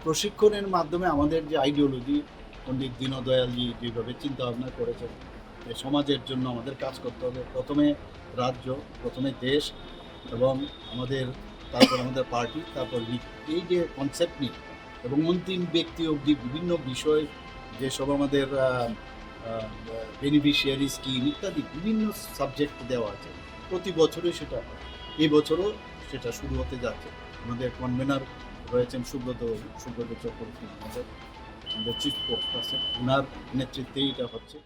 প্রশিক্ষণের মাধ্যমে আমাদের যে আইডিওলজি, পণ্ডিত দীনদয়ালজি যেভাবে চিন্তা ভাবনা করেছেন যে সমাজের জন্য আমাদের কাজ করতে হবে, প্রথমে রাজ্য, প্রথমে দেশ এবং আমাদের, তারপর আমাদের পার্টি, তারপর এই যে কনসেপ্ট নিয়ে এবং অন্তিম ব্যক্তি অবধি বিভিন্ন বিষয় যেসব আমাদের বেনিফিশিয়ারি স্কিম ইত্যাদি বিভিন্ন সাবজেক্ট দেওয়া আছে, প্রতি বছরই সেটা হয়। এই বছরও সেটা শুরু হতে যাচ্ছে। আমাদের কনভেনার রয়েছেন সুব্রত চক্রবর্তী, আমাদের চিফ স্পোক্স পারসন, ওনার নেতৃত্বেই এটা হচ্ছে।